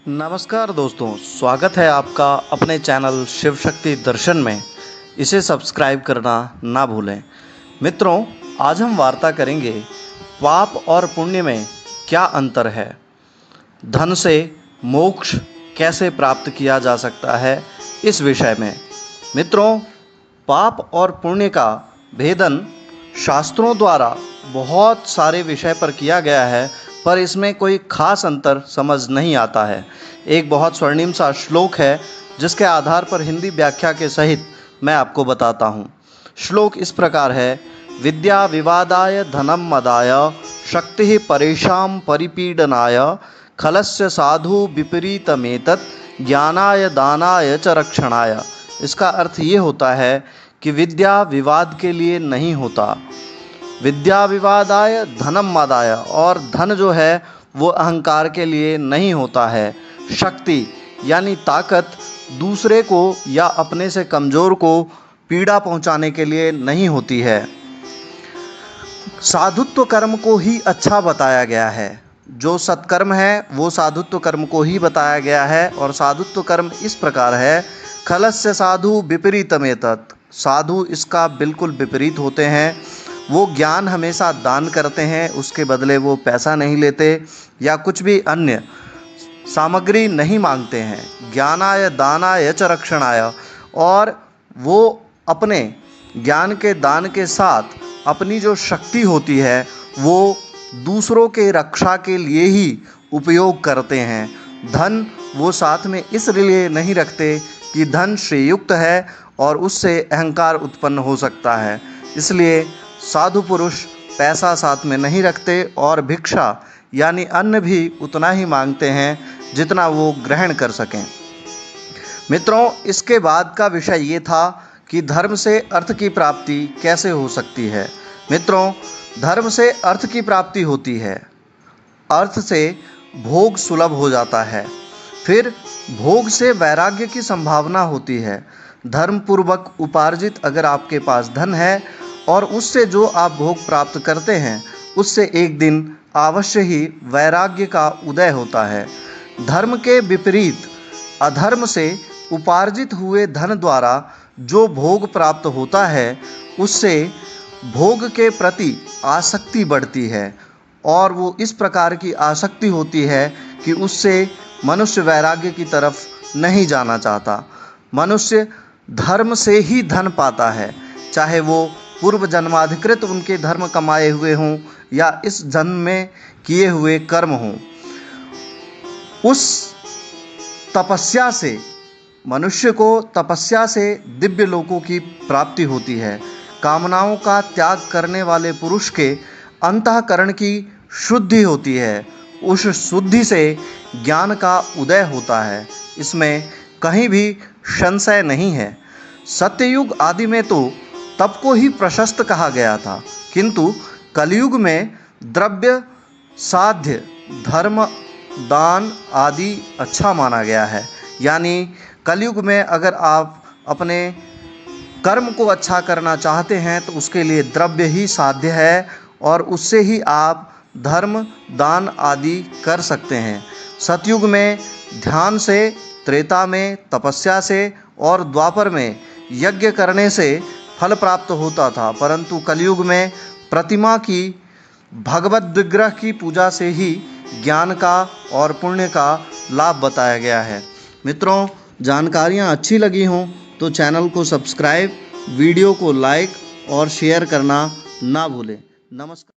नमस्कार दोस्तों, स्वागत है आपका अपने चैनल शिव शक्ति दर्शन में। इसे सब्सक्राइब करना ना भूलें। मित्रों, आज हम वार्ता करेंगे पाप और पुण्य में क्या अंतर है, धन से मोक्ष कैसे प्राप्त किया जा सकता है, इस विषय में। मित्रों, पाप और पुण्य का भेदन शास्त्रों द्वारा बहुत सारे विषय पर किया गया है, पर इसमें कोई खास अंतर समझ नहीं आता है। एक बहुत स्वर्णिम सा श्लोक है जिसके आधार पर हिंदी व्याख्या के सहित मैं आपको बताता हूँ। श्लोक इस प्रकार है: विद्या विवादाय धनम मदाय शक्ति परेशां परिपीडनाय खलस्य साधु विपरीतमेतत् ज्ञानाय दानाय च रक्षणाय। इसका अर्थ ये होता है कि विद्या विवाद के लिए नहीं होता, विद्या विवादाय धनम मदाय, और धन जो है वो अहंकार के लिए नहीं होता है। शक्ति यानी ताकत दूसरे को या अपने से कमज़ोर को पीड़ा पहुंचाने के लिए नहीं होती है। साधुत्व कर्म को ही अच्छा बताया गया है, जो सत्कर्म है वो साधुत्व कर्म को ही बताया गया है। और साधुत्व कर्म इस प्रकार है: खलस्य साधु विपरीतमेतत्, साधु इसका बिल्कुल विपरीत होते हैं। वो ज्ञान हमेशा दान करते हैं, उसके बदले वो पैसा नहीं लेते या कुछ भी अन्य सामग्री नहीं मांगते हैं। ज्ञानाय दानाय च रक्षणाय, और वो अपने ज्ञान के दान के साथ अपनी जो शक्ति होती है वो दूसरों के रक्षा के लिए ही उपयोग करते हैं। धन वो साथ में इसलिए नहीं रखते कि धन श्रेयुक्त है और उससे अहंकार उत्पन्न हो सकता है, इसलिए साधु पुरुष पैसा साथ में नहीं रखते और भिक्षा यानी अन्न भी उतना ही मांगते हैं जितना वो ग्रहण कर सकें। मित्रों, इसके बाद का विषय ये था कि धर्म से अर्थ की प्राप्ति कैसे हो सकती है। मित्रों, धर्म से अर्थ की प्राप्ति होती है, अर्थ से भोग सुलभ हो जाता है, फिर भोग से वैराग्य की संभावना होती है। धर्मपूर्वक उपार्जित अगर आपके पास धन है और उससे जो आप भोग प्राप्त करते हैं उससे एक दिन अवश्य ही वैराग्य का उदय होता है। धर्म के विपरीत अधर्म से उपार्जित हुए धन द्वारा जो भोग प्राप्त होता है उससे भोग के प्रति आसक्ति बढ़ती है, और वो इस प्रकार की आसक्ति होती है कि उससे मनुष्य वैराग्य की तरफ नहीं जाना चाहता। मनुष्य धर्म से ही धन पाता है, चाहे वो पूर्व जन्माधिकृत उनके धर्म कमाए हुए हों या इस जन्म में किए हुए कर्म हों। उस तपस्या से मनुष्य को तपस्या से दिव्य लोकों की प्राप्ति होती है। कामनाओं का त्याग करने वाले पुरुष के अंतःकरण की शुद्धि होती है, उस शुद्धि से ज्ञान का उदय होता है, इसमें कहीं भी संशय नहीं है। सत्ययुग आदि में तो तप को ही प्रशस्त कहा गया था, किंतु कलयुग में द्रव्य साध्य धर्म दान आदि अच्छा माना गया है। यानी कलयुग में अगर आप अपने कर्म को अच्छा करना चाहते हैं तो उसके लिए द्रव्य ही साध्य है और उससे ही आप धर्म दान आदि कर सकते हैं। सतयुग में ध्यान से, त्रेता में तपस्या से और द्वापर में यज्ञ करने से फल प्राप्त होता था, परंतु कलयुग में प्रतिमा की, भगवत विग्रह की पूजा से ही ज्ञान का और पुण्य का लाभ बताया गया है। मित्रों, जानकारियाँ अच्छी लगी हों तो चैनल को सब्सक्राइब, वीडियो को लाइक और शेयर करना ना भूलें। नमस्कार।